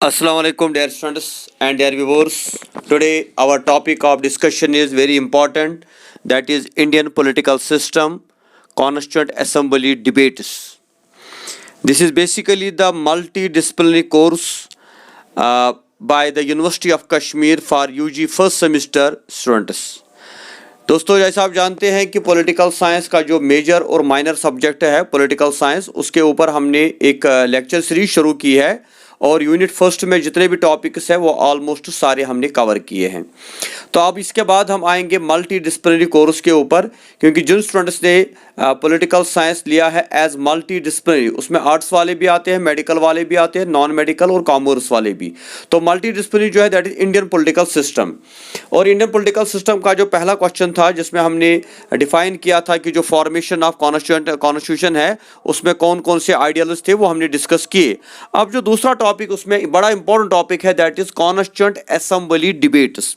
Assalamu alaikum dear students and dear viewers. Today our topic of discussion is very important, that is Indian political system, Constituent Assembly debates. This is basically the multidisciplinary course by the University of Kashmir for UG first semester students. दोस्तों, जैसा आप जानते हैं कि political science का जो major और minor subject है पॉलिटिकल साइंस, उसके ऊपर हमने एक लेक्चर सीरीज शुरू की है और यूनिट फर्स्ट में जितने भी टॉपिक्स हैं वो ऑलमोस्ट सारे हमने कवर किए हैं। तो अब इसके बाद हम आएंगे मल्टी डिसिप्लिनरी कोर्स के ऊपर, क्योंकि जिन स्टूडेंट्स ने पॉलिटिकल साइंस लिया है एज मल्टी डिसिप्लिनरी, उसमें आर्ट्स वाले भी आते हैं, मेडिकल वाले भी आते हैं, नॉन मेडिकल और कॉमर्स वाले भी। तो मल्टी डिसिप्लिनरी जो है that is Indian political system. और इंडियन पॉलिटिकल सिस्टम का जो पहला क्वेश्चन था जिसमें हमने डिफाइन किया था कि जो फॉर्मेशन ऑफ कॉन्स्टिट्यूशन है उसमें कौन कौन से आइडियल्स थे वो हमने डिस्कस किए। अब जो दूसरा टॉपिक उसमें बड़ा इंपॉर्टेंट टॉपिक है that is constituent assembly debates.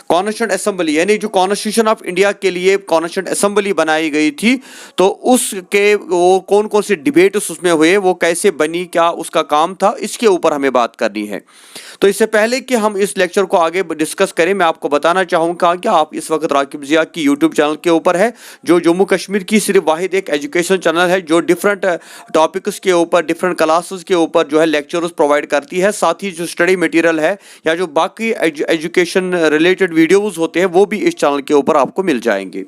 Constituent assembly यानी जो कॉन्स्टिट्यूशन ऑफ इंडिया के लिए कॉन्स्टिट्यूएंट असेंबली बनाई गई थी, तो उसके वो कौन कौन से डिबेट्स उसमें हुए, वो कैसे बनी, क्या उसका काम था, इसके ऊपर हमें बात करनी है। तो इससे पहले कि हम इस लेक्चर को आगे डिस्कस करें, मैं आपको बताना चाहूँगा कि आप इस वक्त राकिब ज़िया की यूट्यूब चैनल के ऊपर है, जो जम्मू कश्मीर की सिर्फ वाहिद एक एजुकेशन चैनल है जो डिफरेंट टॉपिक्स के ऊपर, डिफरेंट क्लासेस के ऊपर जो है लेक्चर्स प्रोवाइड करती है। साथ ही जो स्टडी मटेरियल है या जो बाकी एजुकेशन रिलेटेड वीडियोज़ होते हैं वो भी इस चैनल के ऊपर आपको मिल जाएंगे।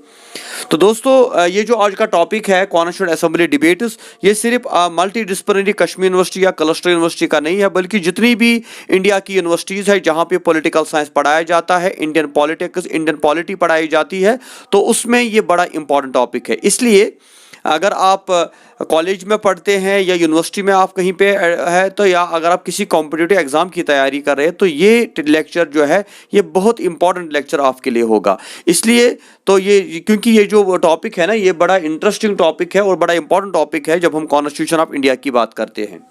तो दोस्तों, ये जो आज का टॉपिक है कॉन्स्टिट्यूएंट असेंबली डिबेट्स, ये सिर्फ मल्टी डिसिप्लिनरी कश्मीर यूनिवर्सिटी या क्लस्टर यूनिवर्सिटी का नहीं है, बल्कि जितनी भी इंडिया की यूनिवर्सिटीज़ है जहाँ पे पॉलिटिकल साइंस पढ़ाया जाता है, इंडियन पॉलिटिक्स, इंडियन पॉलिटी पढ़ाई जाती है, तो उसमें ये बड़ा इंपॉर्टेंट टॉपिक है। इसलिए अगर आप कॉलेज में पढ़ते हैं या यूनिवर्सिटी में आप कहीं पे है, तो या अगर आप किसी कॉम्पिटिटिव एग्जाम की तैयारी कर रहे हैं, तो ये लेक्चर जो है ये बहुत इंपॉर्टेंट लेक्चर आपके लिए होगा। इसलिए तो ये, क्योंकि ये जो टॉपिक है ना, ये बड़ा इंटरेस्टिंग टॉपिक है और बड़ा इंपॉर्टेंट टॉपिक है जब हम कॉन्स्टिट्यूशन ऑफ इंडिया की बात करते हैं।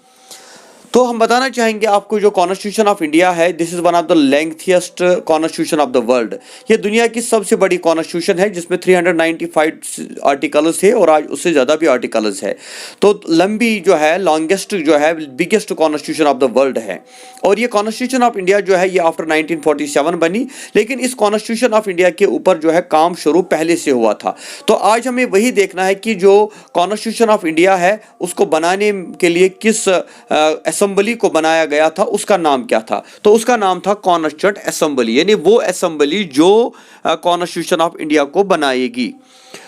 तो हम बताना चाहेंगे आपको जो कॉन्स्टिट्यूशन ऑफ इंडिया है, this is one of the lengthiest constitution of the world. ये दुनिया की सबसे बड़ी कॉन्स्टिट्यूशन है जिसमें 395 आर्टिकल्स है और आज उससे ज़्यादा भी आर्टिकल्स है। तो लंबी जो है, लॉन्गेस्ट जो है, biggest constitution of the world है। और ये कॉन्स्टिट्यूशन ऑफ इंडिया जो है ये आफ्टर 1947 बनी, लेकिन इस कॉन्स्टिट्यूशन ऑफ इंडिया के ऊपर जो है काम शुरू पहले से हुआ था। तो आज हमें वही देखना है कि जो कॉन्स्टिट्यूशन ऑफ इंडिया है उसको बनाने के लिए किस असेंबली को बनाया गया था, उसका नाम क्या था। तो उसका नाम था कॉन्स्टिट्यूएंट असेंबली, यानी वो असेंबली जो कॉन्स्टिट्यूशन ऑफ इंडिया को बनाएगी।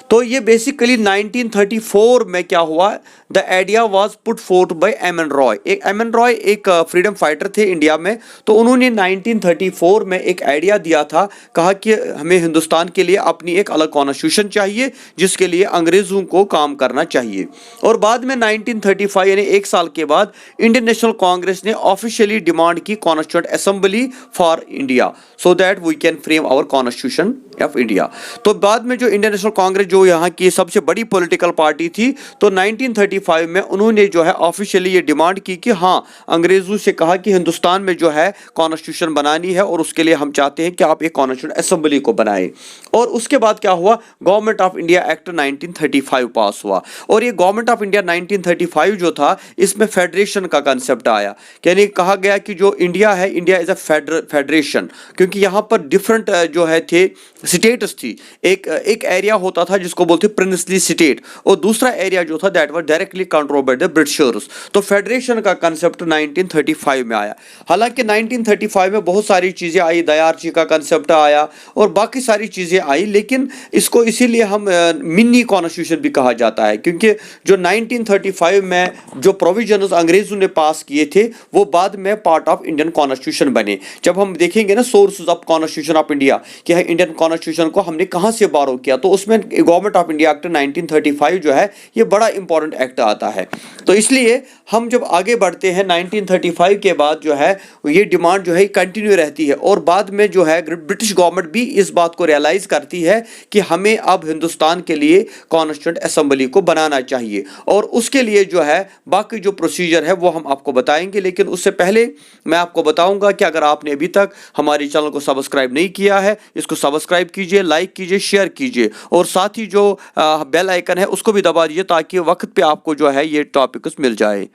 तो ये बेसिकली 1934 में क्या हुआ, the idea was put forth by M N Roy. एक एम एन रॉय एक फ्रीडम फाइटर थे इंडिया में, तो उन्होंने 1934 में एक आइडिया दिया था, कहा कि हमें हिंदुस्तान के लिए अपनी एक अलग कॉन्स्टिट्यूशन चाहिए जिसके लिए अंग्रेजों को काम करना चाहिए। और बाद में 1935 यानी एक साल के बाद इंडियन नेशनल कांग्रेस ने ऑफिशियली डिमांड की constituent assembly for India so that we can frame our constitution of India. तो बाद में जो इंडियन नेशनल कांग्रेस जो यहाँ की सबसे बड़ी पॉलिटिकल पार्टी थी, तो 1935 में उन्होंने जो है ऑफिशियली ये डिमांड की कि हाँ, अंग्रेजों से कहा कि हिंदुस्तान में जो है कॉन्स्टिट्यूशन बनानी है और उसके लिए हम चाहते हैं कि आप एक कॉन्स्टिट्यूएंट असेंबली को बनाएं। और उसके बाद क्या हुआ, गवर्नमेंट ऑफ इंडिया एक्ट 1935 पास हुआ। और ये गवर्नमेंट ऑफ इंडिया 1935 जो था, इसमें फेडरेशन का कंसेप्ट आया, यानी कहा गया कि जो इंडिया है, इंडिया इज अ फेडरेशन, क्योंकि यहाँ पर डिफरेंट जो है थे स्टेट्स थी। एक एरिया होता था जिसको बोलते प्रिंसली स्टेट, और दूसरा एरिया जो था that was directly controlled by the Britishers. तो फेडरेशन का कंसेप्ट 1935 में आया। हालांकि 1935 में बहुत सारी चीज़ें आई, दयार्ची का कंसेप्ट आया और बाकी सारी चीज़ें आई, लेकिन इसको इसीलिए हम मिनी कॉन्स्टिट्यूशन भी कहा जाता है, क्योंकि जो 1935 में जो प्रोविजंस अंग्रेजों ने पास किए थे वो बाद में पार्ट ऑफ इंडियन कॉन्स्टिट्यूशन बने। जब हम देखेंगे ना sources of constitution of India कि इंडियन कॉन्स्टिट्यूशन को हमने कहाँ से बारो किया, तो उसमें गवर्नमेंट ऑफ इंडिया एक्ट 1935 जो है ये बड़ा इंपॉर्टेंट एक्ट आता है। तो इसलिए हम जब आगे बढ़ते हैं 1935 के बाद जो है ये डिमांड जो है कंटिन्यू रहती है, और बाद में जो है ब्रिटिश गवर्नमेंट भी इस बात को रियलाइज करती है कि हमें अब हिंदुस्तान के लिए कॉन्स्टिट्यूएंट असेंबली को बनाना चाहिए। और उसके लिए जो है बाकी जो प्रोसीजर है वो हम आपको बताएंगे, लेकिन उससे पहले मैं आपको बताऊंगा कि अगर आपने अभी तक हमारे चैनल को सब्सक्राइब नहीं किया है, इसको सब्सक्राइब कीजिए, लाइक कीजिए, शेयर कीजिए, और साथ ही जो बेल आइकन है उसको भी दबा दीजिए ताकि वक्त पे आपको जो है ये टॉपिक्स मिल जाए।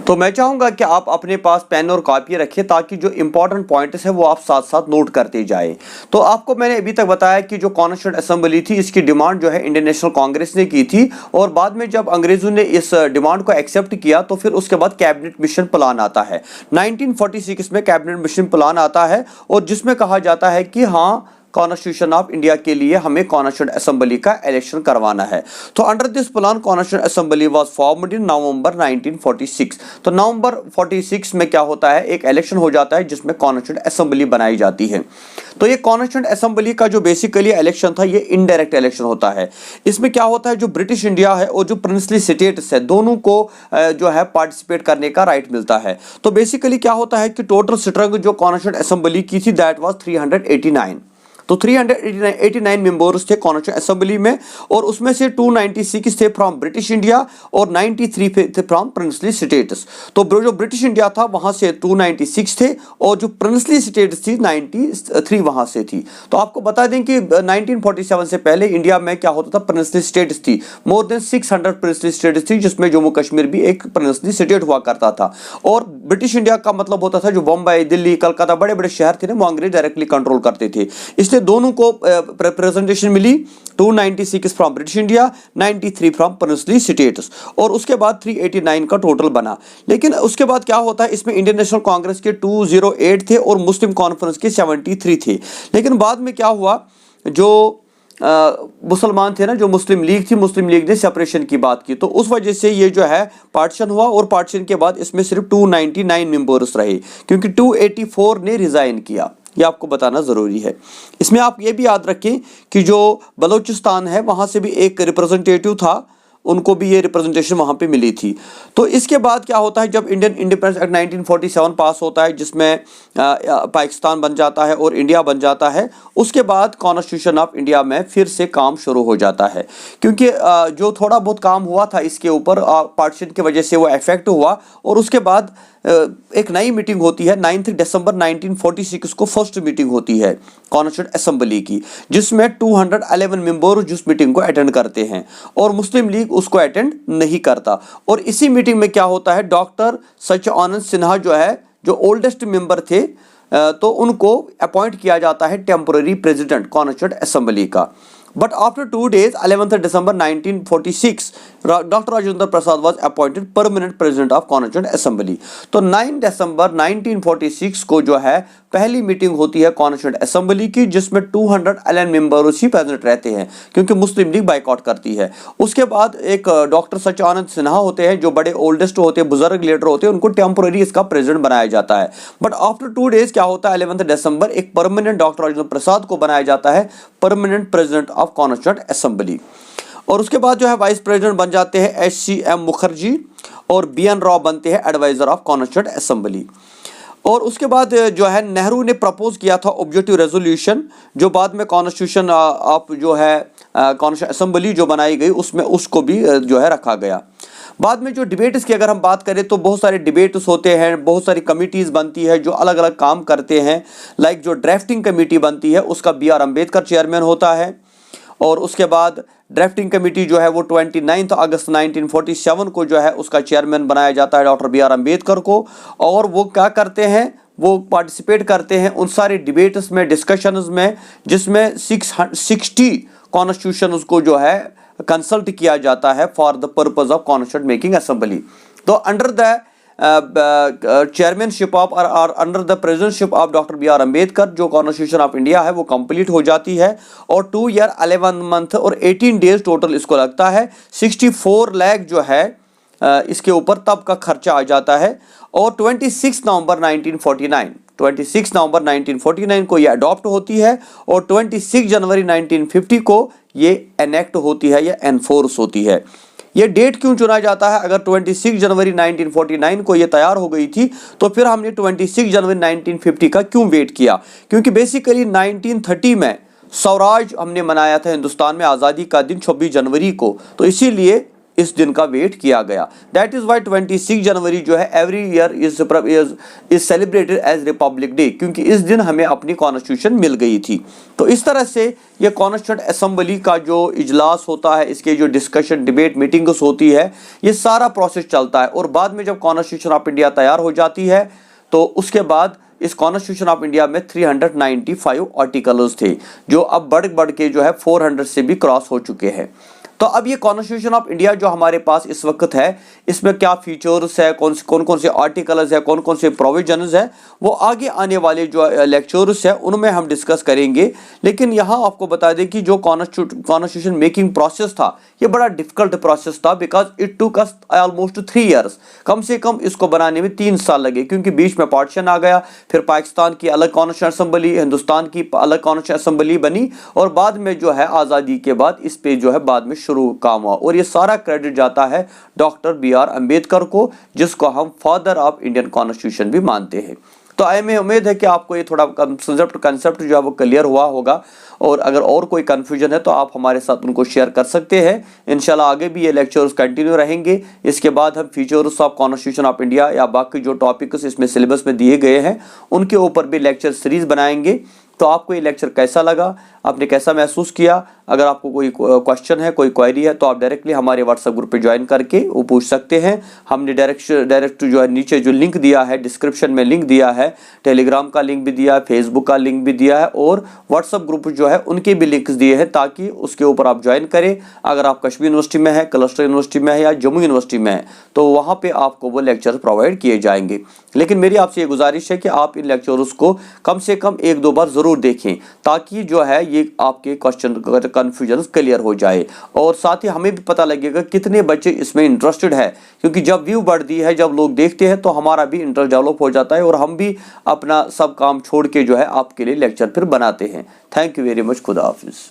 तो मैं चाहूंगा कि आप अपने पास पेन और कॉपी रखें ताकि जो इंपॉर्टेंट पॉइंट्स है वो आप साथ साथ नोट करते जाएं। तो आपको मैंने अभी तक बताया कि जो कॉन्स्टिट्यूंट असेंबली थी इसकी डिमांड जो है इंडियन नेशनल कांग्रेस ने की थी, और बाद में जब अंग्रेजों ने इस डिमांड को एक्सेप्ट किया तो फिर उसके बाद कैबिनेट मिशन प्लान आता है। 1946 में कैबिनेट मिशन प्लान आता है और जिसमें कहा जाता है कि हाँ, कॉन्स्टिट्यूशन ऑफ इंडिया के लिए हमें कॉन्स्टिट्यूंट असेंबली का इलेक्शन करवाना है। तो under this plan constituent assembly was formed in November 1946। तो नवंबर 46 में क्या होता है, एक इलेक्शन हो जाता है जिसमें कॉन्स्टिट्यूंट असेंबली बनाई जाती है। तो ये कॉन्स्टिट्यूंट असेंबली का जो बेसिकली इलेक्शन था ये इनडायरेक्ट इलेक्शन होता है। इसमें क्या होता है, जो ब्रिटिश इंडिया है और जो प्रिंसली स्टेट्स है दोनों को जो है पार्टिसिपेट करने का राइट मिलता है। तो बेसिकली क्या होता है कि टोटल स्ट्रेंथ जो कॉन्स्टिट्यूंट असेंबली की थी दैट वाज 389। तो 389 मेंबर्स थे कॉन्स्टिट्यूंट असेंबली में, और उसमें से 296 थे फ्रॉम ब्रिटिश इंडिया और 93 थे फ्रॉम प्रिंसली स्टेट्स। तो जो ब्रिटिश इंडिया था वहां से 296 थे और जो प्रिंसली स्टेट्स थी 93 वहां से थी। तो आपको बता दें कि 1947 से पहले इंडिया में क्या होता था, प्रिंसली स्टेट्स थी। मोर देन 600 प्रिंसली स्टेट्स थी जिसमें जम्मू कश्मीर भी एक प्रिंसली स्टेट हुआ करता था। और ब्रिटिश इंडिया का मतलब होता था जो बम्बई, दिल्ली, कलकत्ता बड़े बड़े शहर थे ना वो अंग्रेज डायरेक्टली कंट्रोल करते थे। इसलिए दोनों को रिप्रेजेंटेशन मिली, 296 from British India, 93 from princely states, और उसके बाद 389 का टोटल बना। लेकिन उसके बाद क्या होता है, इसमें इंडियन नेशनल कांग्रेस के 208 थे और मुस्लिम कॉन्फ्रेंस के 73 थे। लेकिन बाद में क्या हुआ, जो मुसलमान थे ना, जो मुस्लिम लीग थी, मुस्लिम लीग ने सेपरेशन की बात की, तो उस वजह से ये जो है पार्टीशन हुआ, और पार्टीशन के बाद इसमें सिर्फ 299 मेंबर्स रहे क्योंकि 284 ने रिजाइन किया। ये आपको बताना जरूरी है। इसमें आप ये भी याद रखें कि जो बलूचिस्तान है वहां से भी एक रिप्रेजेंटेटिव था, उनको भी ये रिप्रेजेंटेशन वहां पे मिली थी। तो इसके बाद क्या होता है, जब इंडियन इंडिपेंडेंस एक्ट 1947 पास होता है जिसमें पाकिस्तान बन जाता है और इंडिया बन जाता है, उसके बाद कॉन्स्टिट्यूशन ऑफ इंडिया में फिर से काम शुरू हो जाता है। क्योंकि जो थोड़ा बहुत काम हुआ था इसके ऊपर पार्टीशन की वजह से वो इफेक्ट हुआ, और उसके बाद एक नई मीटिंग होती है 9 दिसंबर 1946 को फर्स्ट मीटिंग होती है कॉन्स्टिट्यूंट असेंबली की, जिसमें 211 मेंबर जिस मीटिंग को अटेंड करते हैं और मुस्लिम लीग उसको अटेंड नहीं करता। और इसी मीटिंग में क्या होता है, डॉक्टर सचिदानंद सिन्हा जो है, जो ओल्डेस्ट मेंबर थे, तो उनको अपॉइंट किया जाता है टेम्पोररी प्रेसिडेंट कॉन्स्टिट्यूंट असेंबली का। But after 2 days, 11th December 1946, Dr. Rajendra Prasad was appointed permanent president of Constituent Assembly. तो 9 दिसंबर 1946 को जो है पहली मीटिंग होती है कॉन्स्टिट्यूंट असेंबली की, जिसमें 211 मेंबर्स ही प्रेजेंट रहते हैं क्योंकि मुस्लिम लीग बाइकआउट करती है। उसके बाद एक डॉक्टर सचिदानंद सिन्हा होते हैं जो बड़े ओल्डेस्ट होते हैं, बुजुर्ग लीडर होते हैं, उनको टेम्पोररी इसका प्रेसिडेंट बनाया जाता है। बट आफ्टर 2 डेज क्या होता है, 11 दिसंबर एक परमानेंट डॉक्टर राजेंद्र प्रसाद को बनाया जाता है permanent president of constituent assembly. और उसके बाद जो है वाइस प्रेसिडेंट बन जाते हैं HCM मुखर्जी, और BN राव बनते हैं एडवाइजर ऑफ कॉन्स्टिट्यूंट असेंबली। और उसके बाद जो है नेहरू ने प्रपोज किया था ऑब्जेक्टिव रेजोल्यूशन, जो बाद में कॉन्स्टिट्यूशन ऑफ जो है कॉन्स्टिट्यूंट असेंबली जो बनाई गई उसमें उसको भी जो है रखा गया। बाद में जो डिबेट्स की अगर हम बात करें तो बहुत सारे डिबेट्स होते हैं, बहुत सारी कमिटीज़ बनती है जो अलग अलग काम करते हैं। लाइक जो ड्राफ्टिंग कमेटी बनती है उसका BR अम्बेडकर चेयरमैन होता है, और उसके बाद ड्राफ्टिंग कमेटी जो है वो 29 अगस्त 1947 को जो है उसका चेयरमैन बनाया जाता है डॉक्टर BR अम्बेडकर को। और वो क्या करते हैं, वो पार्टिसिपेट करते हैं उन सारे डिबेट्स में, डिस्कशंस में, जिसमें 660 कॉन्स्टिट्यूशन को जो है कंसल्ट किया जाता है for the purpose of constituent making assembly. तो अंडर द चेयरमैनशिप ऑफ और under the presidentship of doctor BR Ambedkar जो कॉन्स्टिट्यूशन ऑफ इंडिया है वो कंप्लीट हो जाती है, और 2 ईयर 11 मंथ और 18 डेज टोटल इसको लगता है। 64 लाख जो है इसके ऊपर तब का खर्चा आ जाता है। और 26 नवंबर 1949 को ये अडॉप्ट होती है, और 26 जनवरी 1950 को ये एनेक्ट होती है या एनफोर्स होती है। ये डेट क्यों चुना जाता है, अगर 26 जनवरी 1949 को ये तैयार हो गई थी तो फिर हमने 26 जनवरी 1950 का क्यों वेट किया, क्योंकि बेसिकली 1930 में स्वराज हमने मनाया था हिंदुस्तान में आज़ादी का दिन 26 जनवरी को, तो इसीलिए इस दिन का वेट किया गया। दैट इज वाई 26 जनवरी जो है every year is celebrated as Republic Day, क्योंकि इस दिन हमें अपनी कॉन्स्टिट्यूशन मिल गई थी। तो इस तरह से ये कॉन्स्टिट्यूंट असेंबली का जो इजलास होता है, इसके जो डिस्कशन डिबेट मीटिंग्स होती है, ये सारा प्रोसेस चलता है। और बाद में जब कॉन्स्टिट्यूशन ऑफ इंडिया तैयार हो जाती है तो उसके बाद इस कॉन्स्टिट्यूशन ऑफ इंडिया में 395 आर्टिकल्स थे, जो अब बढ़ के जो है 400 से भी क्रॉस हो चुके हैं। तो अब ये कॉन्स्टिट्यूशन ऑफ इंडिया जो हमारे पास इस वक्त है, इसमें क्या फीचर्स है, कौन से आर्टिकल्स है, कौन से प्रोविजंस है, वो आगे आने वाले जो लेक्चर्स है उनमें हम डिस्कस करेंगे। लेकिन यहाँ आपको बता दें कि जो कॉन्स्टिट्यूशन मेकिंग प्रोसेस था, ये बड़ा डिफिकल्ट प्रोसेस था, because it took us almost 3 years. कम से कम इसको बनाने में 3 साल लगे, क्योंकि बीच में पार्टीशन आ गया, फिर पाकिस्तान की अलग कॉन्स्टिट्यूशन असेंबली, हिंदुस्तान की अलग कॉन्स्टिट्यूशन असेंबली बनी, और बाद में जो है आज़ादी के बाद इस पे जो है बाद में शुरू काम हुआ। और ये सारा क्रेडिट जाता है डॉक्टर BR अम्बेडकर को, जिसको हम फादर ऑफ इंडियन कॉन्स्टिट्यूशन भी मानते हैं। तो हमें उम्मीद है कि आपको ये थोड़ा कंसेप्ट जो है वो क्लियर हुआ होगा, और अगर और कोई कंफ्यूजन है तो आप हमारे साथ उनको शेयर कर सकते हैं। इंशाल्लाह आगे भी ये लेक्चर्स कंटिन्यू रहेंगे। इसके बाद हम features of constitution of India या बाकी जो टॉपिक्स इसमें सिलेबस में दिए गए हैं उनके ऊपर भी लेक्चर सीरीज बनाएंगे। तो आपको ये लेक्चर कैसा लगा, आपने कैसा महसूस किया? अगर आपको कोई क्वेश्चन है, कोई क्वेरी है, तो आप डायरेक्टली हमारे व्हाट्सएप ग्रुप पे ज्वाइन करके वो पूछ सकते हैं। हमने डायरेक्ट जो है नीचे जो लिंक दिया है, डिस्क्रिप्शन में लिंक दिया है, टेलीग्राम का लिंक भी दिया है, फेसबुक का लिंक भी दिया है, और व्हाट्सएप ग्रुप जो है उनके भी लिंक्स दिए हैं, ताकि उसके ऊपर आप ज्वाइन करें। अगर आप कश्मीर यूनिवर्सिटी में है, क्लस्टर यूनिवर्सिटी में है या जम्मू यूनिवर्सिटी में है, तो वहाँ पर आपको वो लेक्चर प्रोवाइड किए जाएंगे। लेकिन मेरी आपसे ये गुजारिश है कि आप इन लेक्चर्स को कम से कम 1-2 बार ज़रूर देखें, ताकि जो है ये आपके क्वेश्चन कन्फ्यूजन क्लियर हो जाए, और साथ ही हमें भी पता लगेगा कितने बच्चे इसमें इंटरेस्टेड है। क्योंकि जब व्यू बढ़ती है, जब लोग देखते हैं, तो हमारा भी इंटरेस्ट डेवलप हो जाता है, और हम भी अपना सब काम छोड़ के जो है आपके लिए लेक्चर फिर बनाते हैं। Thank you very much. खुदा हाफिज।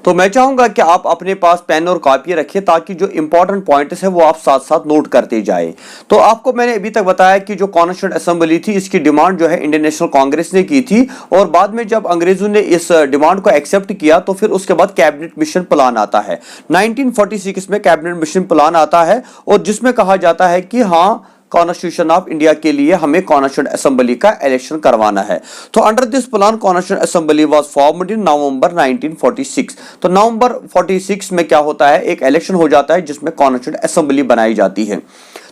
तो मैं चाहूंगा कि आप अपने पास पेन और कॉपी रखें, ताकि जो इंपॉर्टेंट पॉइंट्स है वो आप साथ साथ नोट करते जाएं। तो आपको मैंने अभी तक बताया कि जो कॉन्स्टिट्यूंट असेंबली थी, इसकी डिमांड जो है इंडियन नेशनल कांग्रेस ने की थी, और बाद में जब अंग्रेजों ने इस डिमांड को एक्सेप्ट किया, तो फिर उसके बाद कैबिनेट मिशन प्लान आता है। 1946 में कैबिनेट मिशन प्लान आता है, और जिसमें कहा जाता है कि हाँ, कॉन्स्टिट्यूशन ऑफ इंडिया के लिए हमें कॉन्स्टिट्यूंट असेंबली का इलेक्शन करवाना है। तो under this plan constituent assembly was formed in November 1946। तो नवंबर 46 में क्या होता है, एक इलेक्शन हो जाता है जिसमें कॉन्स्टिट्यूंट असेंबली बनाई जाती है।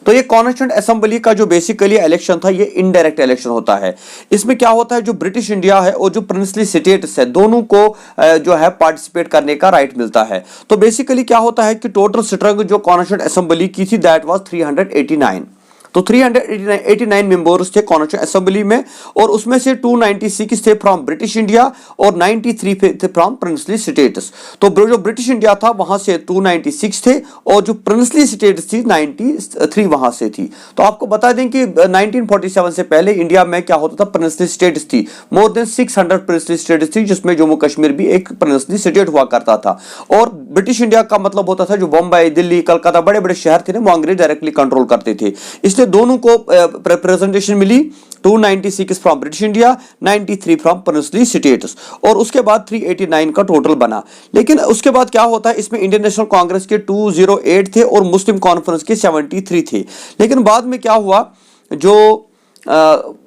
तो ये कॉन्स्टिट्यूंट असेंबली का जो बेसिकली इलेक्शन था, ये इनडायरेक्ट इलेक्शन होता है। इसमें क्या होता है, जो ब्रिटिश इंडिया है और जो प्रिंसली स्टेट्स है, दोनों को जो है पार्टिसिपेट करने का राइट मिलता है। तो बेसिकली क्या होता है कि टोटल स्ट्रेंथ जो कॉन्स्टिट्यूंट असेंबली की थी, दैट वाज 389। तो 389 मेंबर्स थे कॉन्स्टिट्यूंट असेंबली में, और उसमें से 296 थे फ्रॉम ब्रिटिश इंडिया और 93 थे फ्रॉम प्रिंसली स्टेट्स। तो जो ब्रिटिश इंडिया था वहां से 296 थे, और जो प्रिंसली स्टेट्स थी 93 वहां से थी। तो आपको बता दें कि 1947 से पहले इंडिया में क्या होता था, प्रिंसली स्टेट्स थी। मोर देन 600 प्रिंसली स्टेट्स थी, जिसमें जम्मू कश्मीर भी एक प्रिंसली स्टेट हुआ करता था। और ब्रिटिश इंडिया का मतलब होता था जो बम्बई, दिल्ली, कलकत्ता, बड़े बड़े शहर थे ना, वो अंग्रेज डायरेक्टली कंट्रोल करते थे। इसलिए दोनों को रिप्रेजेंटेशन मिली, 296 from British India, 93 from princely states, और उसके बाद 389 का टोटल बना। लेकिन उसके बाद क्या होता है, इसमें इंडियन नेशनल कांग्रेस के 208 थे और मुस्लिम कॉन्फ्रेंस के 73 थे। लेकिन बाद में क्या हुआ, जो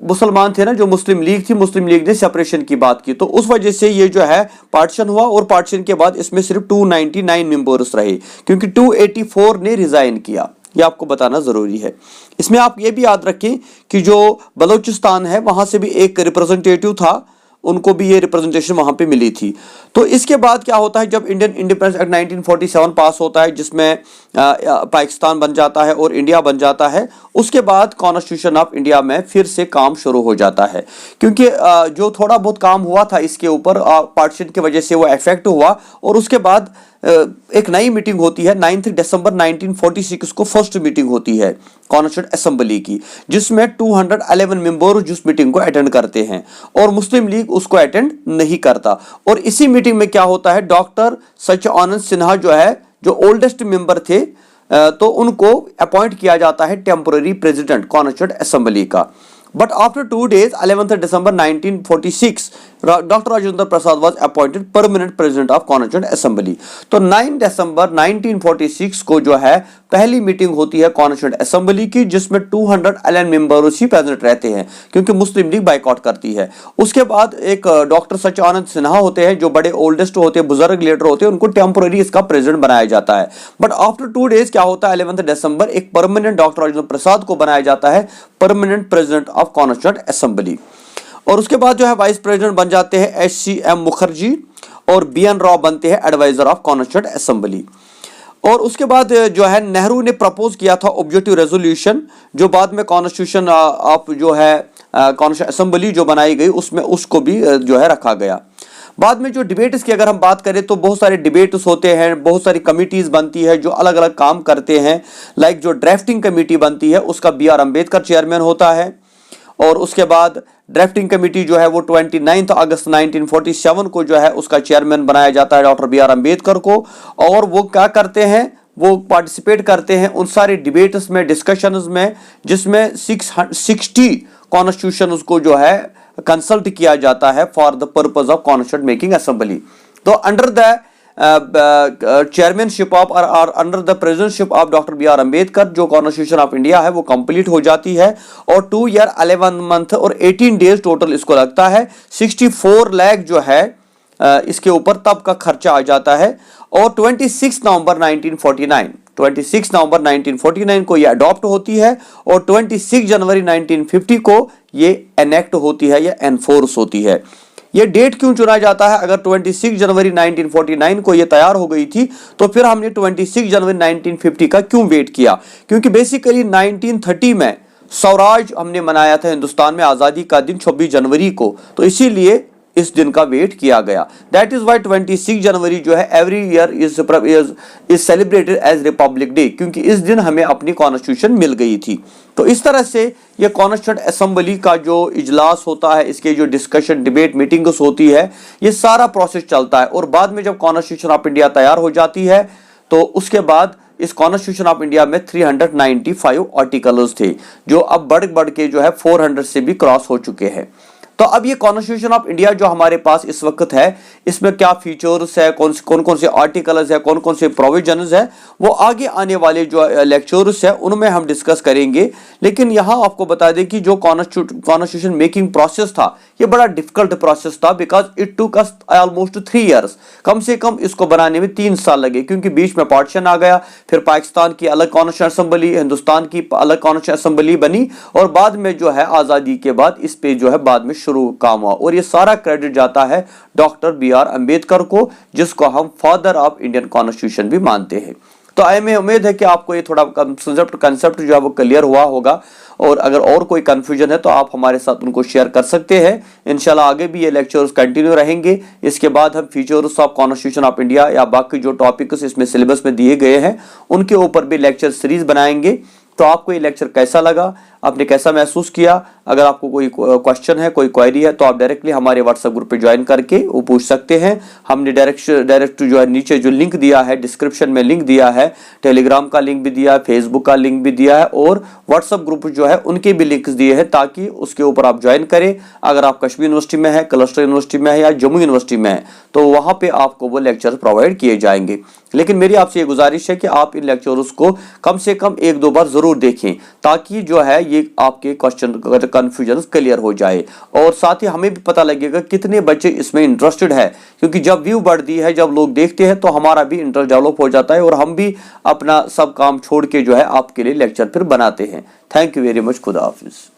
मुसलमान थे ना, जो मुस्लिम लीग थी, मुस्लिम लीग ने सेपरेशन की बात की, तो उस वजह से ये जो है पार्टीशन हुआ, और पार्टीशन के बाद इसमें सिर्फ 299 मेंबर्स रहे, क्योंकि 284 ने रिजाइन किया। ये आपको बताना जरूरी है। इसमें आप ये भी याद रखें कि जो बलूचिस्तान है, वहां से भी एक रिप्रेजेंटेटिव था, उनको भी ये रिप्रेजेंटेशन वहां पे मिली थी। तो इसके बाद क्या होता है, जब इंडियन इंडिपेंडेंस एक्ट 1947 पास होता है, जिसमें पाकिस्तान बन जाता है और इंडिया बन जाता है, उसके बाद कॉन्स्टिट्यूशन ऑफ इंडिया में फिर से काम शुरू हो जाता है। क्योंकि जो थोड़ा बहुत काम हुआ था इसके ऊपर, पार्टीशन की वजह से वो इफेक्ट हुआ, और उसके बाद एक नई मीटिंग होती है 9 दिसंबर 1946 को फर्स्ट मीटिंग होती है कॉन्स्टिट्यूंट असेंबली की, जिसमें 211 मेंबर जिस मीटिंग को अटेंड करते हैं, और मुस्लिम लीग उसको अटेंड नहीं करता। और इसी मीटिंग में क्या होता है, डॉक्टर सचिदानंद सिन्हा जो है, जो ओल्डेस्ट मेंबर थे, तो उनको अपॉइंट किया जाता है टेम्पोररी प्रेसिडेंट कॉन्स्टिट्यूंट असेंबली का। But after 2 days 11th December 1946 Dr. Rajendra Prasad was appointed permanent president of Constituent Assembly. तो 9 दिसंबर 1946 को जो है पहली मीटिंग होती है कॉन्स्टिट्यूएंट असेंबली की, जिसमें 211 मेंबर्स ही प्रेजेंट रहते हैं क्योंकि मुस्लिम लीग बाइकआउट करती है। उसके बाद एक डॉक्टर सच्चिदानंद सिन्हा होते हैं जो बड़े ओल्डेस्ट होते हैं, बुजुर्ग लीडर होते हैं, उनको टेम्पोररी इसका प्रेसिडेंट बनाया जाता है। बट आफ्टर 2 डेज क्या होता है, 11 दिसंबर एक परमानेंट डॉक्टर राजेंद्र प्रसाद को बनाया जाता है permanent president of constituent assembly. और उसके बाद जो है वाइस प्रेसिडेंट बन जाते हैं HCM मुखर्जी और BN राव बनते हैं एडवाइजर ऑफ कॉन्स्टिट्यूएंट असेंबली। और उसके बाद जो है नेहरू ने प्रपोज किया था ऑब्जेक्टिव रेजोल्यूशन, जो बाद में कॉन्स्टिट्यूशन ऑफ जो है कॉन्स्टिट्यूएंट असेंबली जो बनाई गई उसमें उसको भी जो है रखा गया। बाद में जो डिबेट्स की अगर हम बात करें तो बहुत सारे डिबेट्स होते हैं, बहुत सारी कमिटीज बनती है जो अलग अलग काम करते हैं। लाइक जो ड्राफ्टिंग कमेटी बनती है उसका BR अम्बेडकर चेयरमैन होता है। और उसके बाद ड्राफ्टिंग कमेटी जो है वो 29 अगस्त 1947 को जो है उसका चेयरमैन बनाया जाता है डॉक्टर BR अम्बेडकर को। और वो क्या करते हैं, वो पार्टिसिपेट करते हैं उन सारे डिबेट्स में, डिस्कशंस में, जिसमें 660 कॉन्स्टिट्यूशन उसको जो है कंसल्ट किया जाता है for the purpose of constituent making assembly. तो अंडर द चेयरमैनशिप ऑफ और under the presidentship of doctor BR Ambedkar जो कॉन्स्टिट्यूशन ऑफ इंडिया है वो कंप्लीट हो जाती है। और 2 ईयर 11 मंथ और 18 डेज टोटल इसको लगता है। 64 लाख जो है इसके ऊपर तब का खर्चा आ जाता है। और 26 नवंबर 1949 को ये अडॉप्ट होती है और 26 जनवरी 1950 को ये एनेक्ट होती है या एनफोर्स होती है। ये डेट क्यों चुना जाता है? अगर 26 जनवरी 1949 को ये तैयार हो गई थी तो फिर हमने 26 जनवरी 1950 का क्यों वेट किया? क्योंकि बेसिकली 1930 में स्वराज हमने मनाया था हिंदुस्तान में आज़ादी का दिन 26 जनवरी को, तो इसीलिए इस दिन का वेट किया गया। दैट इज वाई 26 जनवरी जो है every year is celebrated as Republic Day, क्योंकि इस दिन हमें अपनी कॉन्स्टिट्यूशन मिल गई थी। तो इस तरह से ये कॉन्स्टिट्यूएंट असेंबली का जो इजलास होता है, इसके जो डिस्कशन डिबेट मीटिंग्स होती है, ये सारा प्रोसेस चलता है। और बाद में जब कॉन्स्टिट्यूशन ऑफ इंडिया तैयार हो जाती है तो उसके बाद इस कॉन्स्टिट्यूशन ऑफ इंडिया में 395 आर्टिकल्स थे जो अब बढ़ के जो है 400 से भी क्रॉस हो चुके हैं। तो अब ये कॉन्स्टिट्यूशन ऑफ इंडिया जो हमारे पास इस वक्त है, इसमें क्या फीचर्स है, कौन कौन से आर्टिकल्स है, कौन कौन से प्रोविजंस है, वो आगे आने वाले जो लेक्चर्स है उनमें हम डिस्कस करेंगे। लेकिन यहाँ आपको बता दें कि जो कॉन्स्टिट्यूशन मेकिंग प्रोसेस था ये बड़ा डिफिकल्ट प्रोसेस था, because it took us almost 3 years. कम से कम इसको बनाने में 3 साल लगे, क्योंकि बीच में पार्टीशन आ गया, फिर पाकिस्तान की अलग कॉन्स्टिट्यूशन असेंबली, हिंदुस्तान की अलग कॉन्स्टिट्यूशन असेंबली बनी, और बाद में जो है आज़ादी के बाद इस पे जो है बाद में शुरू काम हुआ। और ये सारा क्रेडिट जाता है डॉक्टर BR अम्बेडकर को, जिसको हम फादर ऑफ इंडियन कॉन्स्टिट्यूशन भी मानते हैं। तो हमें उम्मीद है कि आपको ये थोड़ा कंसेप्ट जो है वो क्लियर हुआ होगा। और अगर और कोई कंफ्यूजन है तो आप हमारे साथ उनको शेयर कर सकते हैं। इंशाल्लाह आगे भी ये लेक्चर्स कंटिन्यू रहेंगे। इसके बाद हम features of constitution of India या बाकी जो टॉपिक्स इसमें सिलेबस में दिए गए हैं उनके ऊपर भी लेक्चर सीरीज बनाएंगे। तो आपको ये लेक्चर कैसा लगा, आपने कैसा महसूस किया? अगर आपको कोई क्वेश्चन है, कोई क्वेरी है, तो आप डायरेक्टली हमारे व्हाट्सएप ग्रुप पे ज्वाइन करके वो पूछ सकते हैं। हमने डायरेक्ट जो है नीचे जो लिंक दिया है, डिस्क्रिप्शन में लिंक दिया है, टेलीग्राम का लिंक भी दिया है, फेसबुक का लिंक भी दिया है, और व्हाट्सएप ग्रुप जो है उनके भी लिंक्स दिए हैं, ताकि उसके ऊपर आप ज्वाइन करें। अगर आप कश्मीर यूनिवर्सिटी में है, क्लस्टर यूनिवर्सिटी में है या जम्मू यूनिवर्सिटी में है, तो वहाँ पे आपको वो लेक्चर प्रोवाइड किए जाएंगे। लेकिन मेरी आपसे ये गुजारिश है कि आप इन लेक्चर्स को कम से कम 1-2 बार जरूर देखें, ताकि जो है ये आपके क्वेश्चन कंफ्यूजन क्लियर हो जाए। और साथ ही हमें भी पता लगेगा कितने बच्चे इसमें इंटरेस्टेड है, क्योंकि जब व्यू बढ़ती है, जब लोग देखते हैं, तो हमारा भी इंटरेस्ट डेवलप हो जाता है और हम भी अपना सब काम छोड़ के जो है आपके लिए लेक्चर फिर बनाते हैं। Thank you very much. खुदा हाफिज।